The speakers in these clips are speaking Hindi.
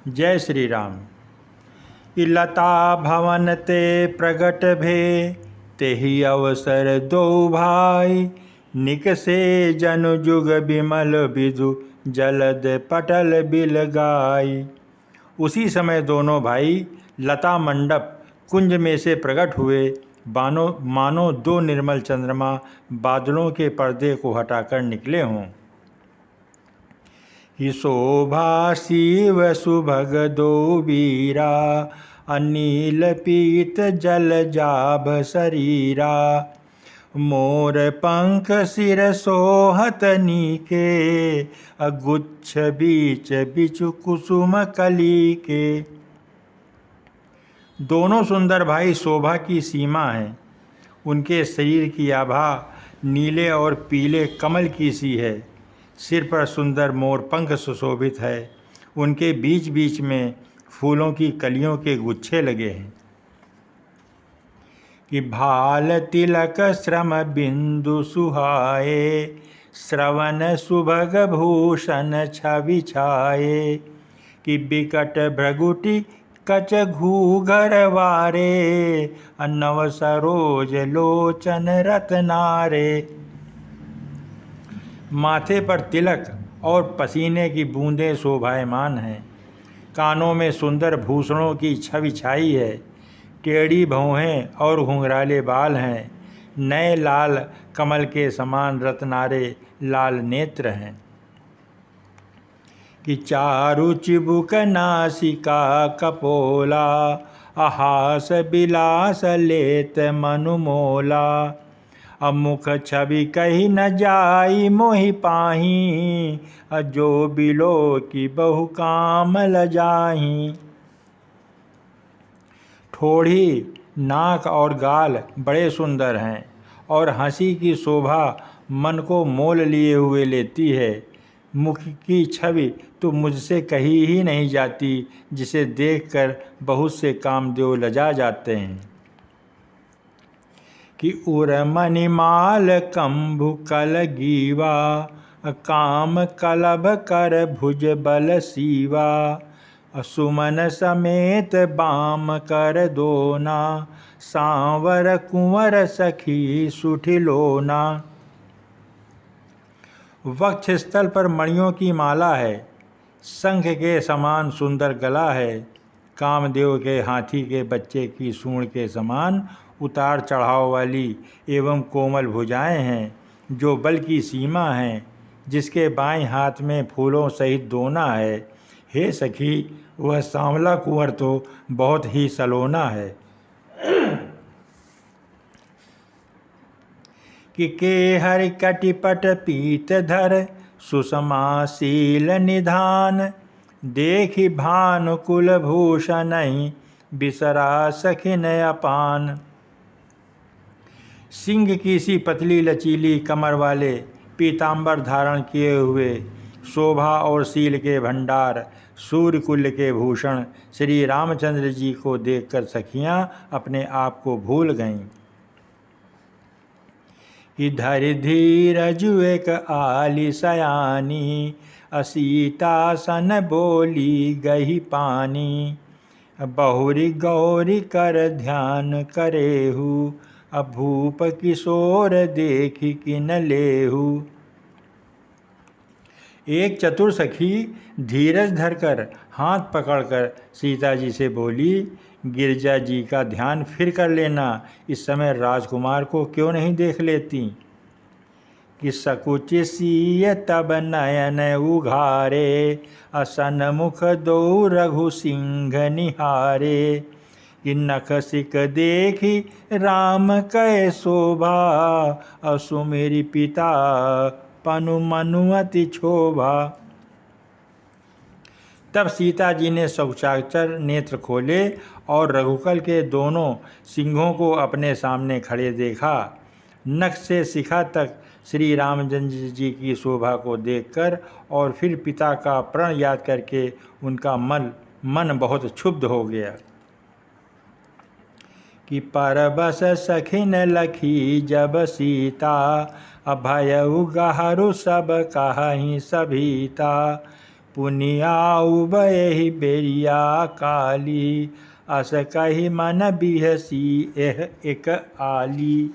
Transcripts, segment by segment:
जय श्री राम। लता भवन ते प्रगट भे, तेहि अवसर दो भाई। निकसे जनु जुग बिमल विधु, जलद पटल बिल गाई। उसी समय दोनों भाई लता मंडप कुंज में से प्रकट हुए, मानो दो निर्मल चंद्रमा बादलों के पर्दे को हटाकर निकले हों। ही शोभा शिव सुभग दो वीरा, अनील पीत जल जाभ शरीरा। मोर पंख सिर सोहत नीके, अगुच्छ बीच बिचु कुसुम कली के। दोनों सुंदर भाई शोभा की सीमा हैं। उनके शरीर की आभा नीले और पीले कमल की सी है। सिर पर सुंदर मोर पंख सुशोभित है। उनके बीच बीच में फूलों की कलियों के गुच्छे लगे हैं। कि भाल तिलक श्रम बिंदु सुहाए, श्रवण सुभग भूषण छवि छाए। कि बिकट भ्रगुटि कच घूघर वारे, नव सरोज लोचन रत्नारे। माथे पर तिलक और पसीने की बूंदें शोभायमान हैं। कानों में सुंदर भूषणों की छवि छाई है। टेढ़ी भौहें और घुंघराले बाल हैं। नए लाल कमल के समान रत्नारे लाल नेत्र हैं। कि चारु चिबुक नासिका कपोला, अहास बिलास लेत मनुमोला। अमुख छवि कही न जाई मोहि पाही, जो बिलो की बहु काम लजाही। ठोड़ी, नाक और गाल बड़े सुंदर हैं और हंसी की शोभा मन को मोल लिए हुए लेती है। मुख की छवि तो मुझसे कही ही नहीं जाती, जिसे देखकर बहुत से कामदेव लजा जाते हैं। कि उर मणिमाल कंभु कल गीवा, काम कलभ कर भुज बल सीवा। सुमन समेत बाम कर दोना, सांवर कुंवर सखी सुठिलोना। वक्ष स्थल पर मणियों की माला है। शंख के समान सुंदर गला है। कामदेव के हाथी के बच्चे की सूंड के समान उतार चढ़ाव वाली एवं कोमल भुजाएं हैं, जो बल की सीमा हैं। जिसके बाएं हाथ में फूलों सहित दोना है। हे सखी, वह सांवला कुंवर तो बहुत ही सलोना है। कि केहरि कटिपट पीत धर, सुषमाशील निधान। देखि भानुकुल भूषणहि, बिसरा सखिन अपान। सिंह की सी पतली लचीली कमर वाले पीतांबर धारण किए हुए, शोभा और शील के भंडार, सूर्यकुल के भूषण श्री रामचंद्र जी को देखकर सखियां अपने आप को भूल गईं। कि धरि धीरज एक आली सयानी, असीता सन बोली गही पानी। बहुरी गौरी कर ध्यान करेहु, भूप किशोर देखी किन लेहु। एक चतुर सखी धीरज धरकर हाथ पकड़कर सीता जी से बोली, गिरजा जी का ध्यान फिर कर लेना, इस समय राजकुमार को क्यों नहीं देख लेती। कि सकुच सीय तब नयन उघारे, असन मुख दो रघु सिंह निहारे। कि नख सिक देखी राम कै शोभा, असुमेरी पिता पनु मनुअति क्षोभा। तब सीता जी ने शौचाकर नेत्र खोले और रघुकुल के दोनों सिंहों को अपने सामने खड़े देखा। नख से शिखा तक श्री रामचंद्र जी की शोभा को देखकर और फिर पिता का प्रण याद करके उनका मन बहुत क्षुब्ध हो गया। कि परबस सखिन लखी जब सीता, अभयउ गहरू सब कहि सभीता। पुनियाऊ बयहि बेरिया काली, अस कहि मन बिहसी एह एक आली।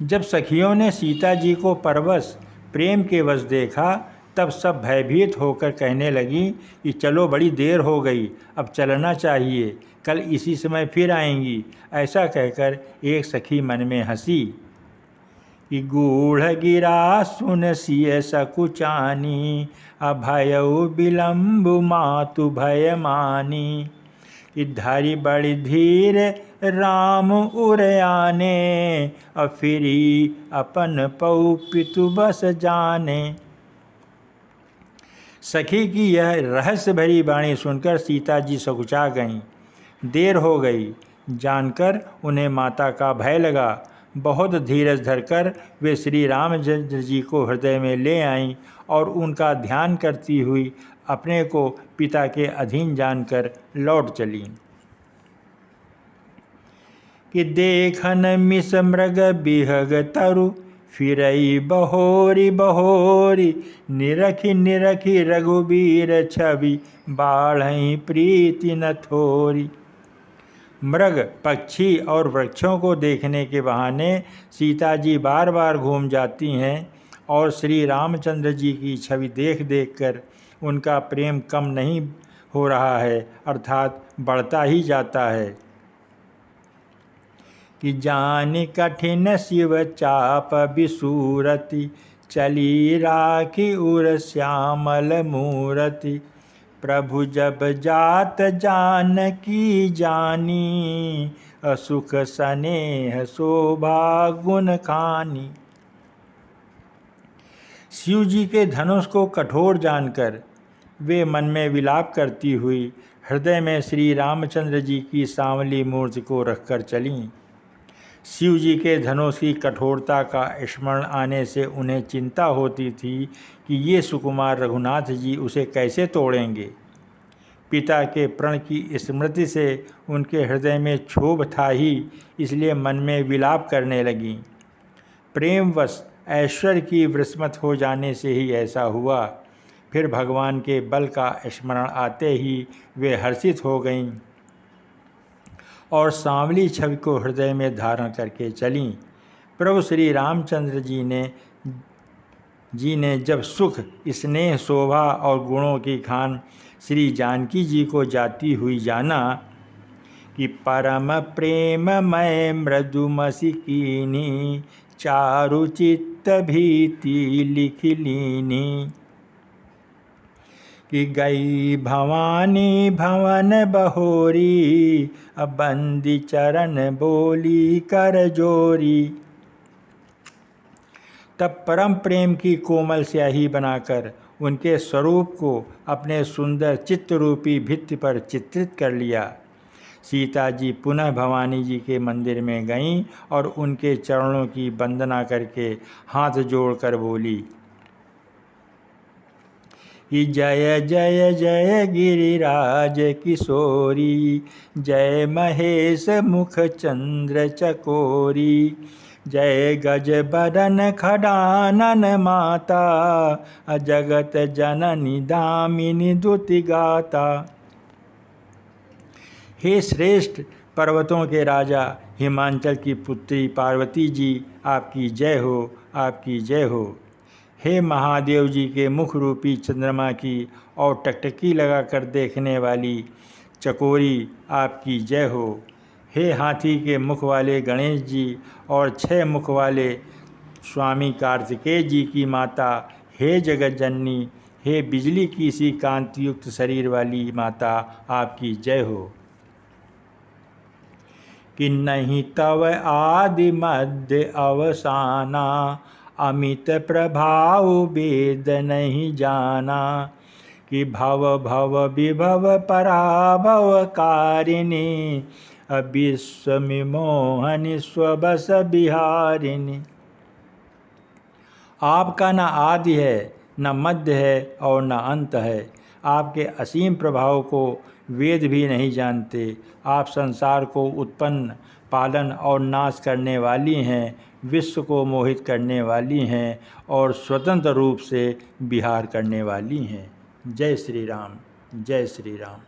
जब सखियों ने सीता जी को परवश प्रेम के वश देखा, तब सब भयभीत होकर कहने लगी कि चलो बड़ी देर हो गई, अब चलना चाहिए, कल इसी समय फिर आएंगी। ऐसा कहकर एक सखी मन में हंसी कि गूढ़ गिरा सुन सिय सकुचानी, अभयउ विलम्ब मातु भय मानी। कि धारी बड़ी धीर राम उरयाने, फिरी अपन पौ पितु बस जाने। सखी की यह रहस्य भरी वाणी सुनकर सीता जी सकुचा गईं। देर हो गई जानकर उन्हें माता का भय लगा। बहुत धीरज धरकर वे श्री रामचंद्र जी को हृदय में ले आईं और उनका ध्यान करती हुई अपने को पिता के अधीन जानकर लौट चलीं। कि देखन मिस मृग बिहग तरु, फिरई बहोरी बहोरी, निरखी निरखी रघुबीर छवि, बाढ़ई प्रीति न थोरी। मृग, पक्षी और वृक्षों को देखने के बहाने सीता जी बार बार घूम जाती हैं और श्री रामचंद्र जी की छवि देख देख कर उनका प्रेम कम नहीं हो रहा है, अर्थात बढ़ता ही जाता है। कि जानि कठिन शिव चाप बिसूरति, चली राखी उर श्यामल मूरति। प्रभु जब जात जानकी जानी, सुख स्नेह शोभा गुण खानी। शिव जी के धनुष को कठोर जानकर वे मन में विलाप करती हुई हृदय में श्री रामचंद्र जी की सांवली मूर्ति को रखकर चलीं। शिव जी के धनुष की कठोरता का स्मरण आने से उन्हें चिंता होती थी कि ये सुकुमार रघुनाथ जी उसे कैसे तोड़ेंगे। पिता के प्रण की स्मृति से उनके हृदय में क्षोभ था ही, इसलिए मन में विलाप करने लगीं। प्रेमवश ऐश्वर्य की विस्मृत हो जाने से ही ऐसा हुआ। फिर भगवान के बल का स्मरण आते ही वे हर्षित हो गईं और सांवली छवि को हृदय में धारण करके चलीं। प्रभु श्री रामचंद्र जी ने जब सुख, स्नेह, शोभा और गुणों की खान श्री जानकी जी को जाती हुई जाना कि परम प्रेम मय मृदु मसिकीनी, चारु चित्त भीति लिख लीनी। कि गई भवानी भवन बहोरी, बंदी चरण बोली कर जोरी। तब परम प्रेम की कोमल स्याही बनाकर उनके स्वरूप को अपने सुंदर चित्तरूपी भित्ति पर चित्रित कर लिया। सीता जी पुनः भवानी जी के मंदिर में गईं और उनके चरणों की वंदना करके हाथ जोड़कर बोली कि जय जय जय गिरिराज किशोरी, जय महेश मुख चंद्र चकोरी, जय गज बदन खडानन माता, जगत जननी दामिनी दुति गाता। हे श्रेष्ठ पर्वतों के राजा हिमांचल की पुत्री पार्वती जी, आपकी जय हो, आपकी जय हो। हे महादेव जी के मुख रूपी चंद्रमा की और टकटकी लगाकर देखने वाली चकोरी, आपकी जय हो। हे हाथी के मुख वाले गणेश जी और 6 मुख वाले स्वामी कार्तिकेय जी की माता, हे जगत जननी, हे बिजली की सी कांतियुक्त शरीर वाली माता, आपकी जय हो। कि नहीं तव आदि मध्य अवसाना, अमित प्रभाव वेद नहीं जाना। कि भव भव विभव पराभव कारिणी, विश्व मोहनि स्वबस बिहारिणी। आपका न आदि है, न मध्य है और न अंत है। आपके असीम प्रभाव को वेद भी नहीं जानते। आप संसार को उत्पन्न, पालन और नाश करने वाली हैं। विश्व को मोहित करने वाली हैं और स्वतंत्र रूप से विहार करने वाली हैं। जय श्री राम, जय श्री राम।